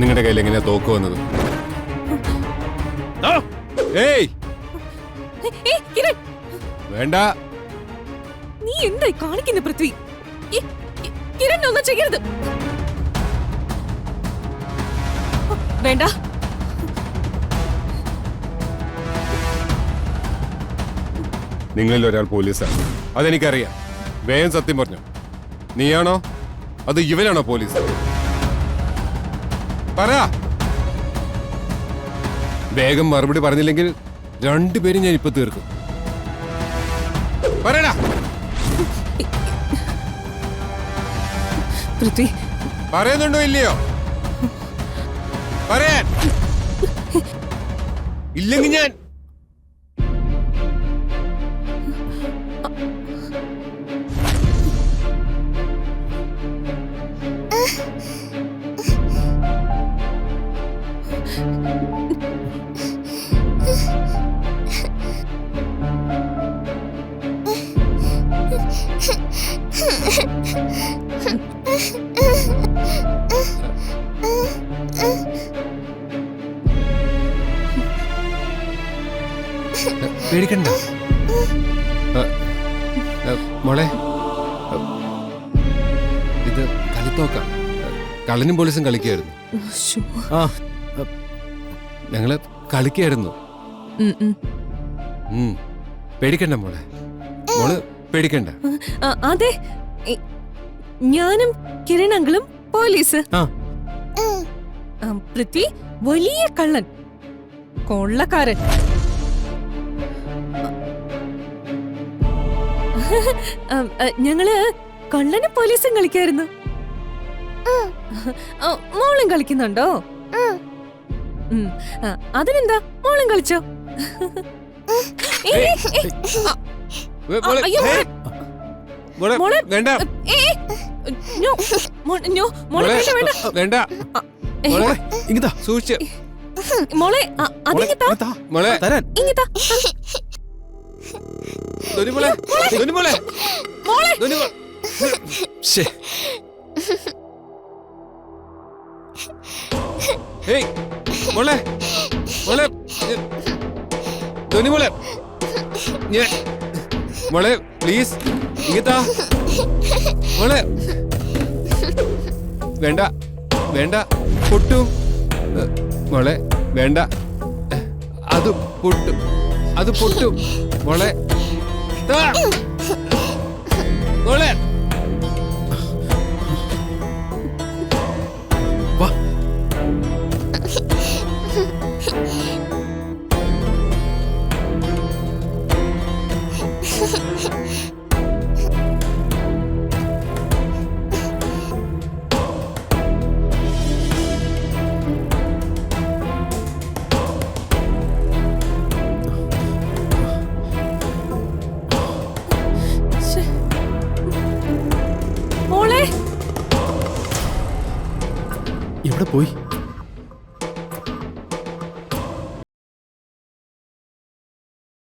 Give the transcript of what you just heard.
നിങ്ങളുടെ കയ്യിൽ എങ്ങനെയാ തോക്ക് വന്നത്? ഏയ് കിരൺ, വേണ്ട. നീ എന്തായി കാണിക്കുന്ന പൃഥ്വി? കിരൺ ഒന്നും ചെയ്യരുത്. വേണ്ട. നിങ്ങളിൽ ഒരാൾ പോലീസാണ്, അതെനിക്കറിയാം. വേഗം സത്യം പറഞ്ഞു. നീയാണോ അത് ഇവനാണോ പോലീസ്? പറ. വേഗം മറുപടി പറഞ്ഞില്ലെങ്കിൽ രണ്ടുപേരും ഞാൻ ഇപ്പൊ തീർക്കും. പറയടാ. പൃഥ്വി പറയുന്നുണ്ടോ ഇല്ലയോ? പറയാൻ ഇല്ലെങ്കിൽ ഞാൻ പേടിക്കണ്ട മോളെ. ഇത് കളിത്തോക്കാം. കള്ളനും പോലീസും കളിക്കായിരുന്നു. ഞങ്ങള് കളിക്കായിരുന്നു. പേടിക്കണ്ട മോളെ. മോള് പേടിക്കണ്ട. അതെ, ഞാനും കിരൺ അങ്കിളും പോലീസ്. പൃഥ്വി വലിയ കള്ളൻ, കൊള്ളക്കാരൻ. ഞങ്ങള് കള്ളനും പോലീസും കളിക്കായിരുന്നു. മോളും കളിക്കുന്നുണ്ടോ? അതിനെന്താ, മോളും കളിച്ചോ? മോളെ പ്ലീസ് ഇങ്ങത്താ. മോളെ വേണ്ട വേണ്ട, പൊട്ടും. മോളെ വേണ്ട, അത് പൊട്ടും, അത് പൊട്ടും. മോളെ മോളെ വാ. എവിടെ പോയി?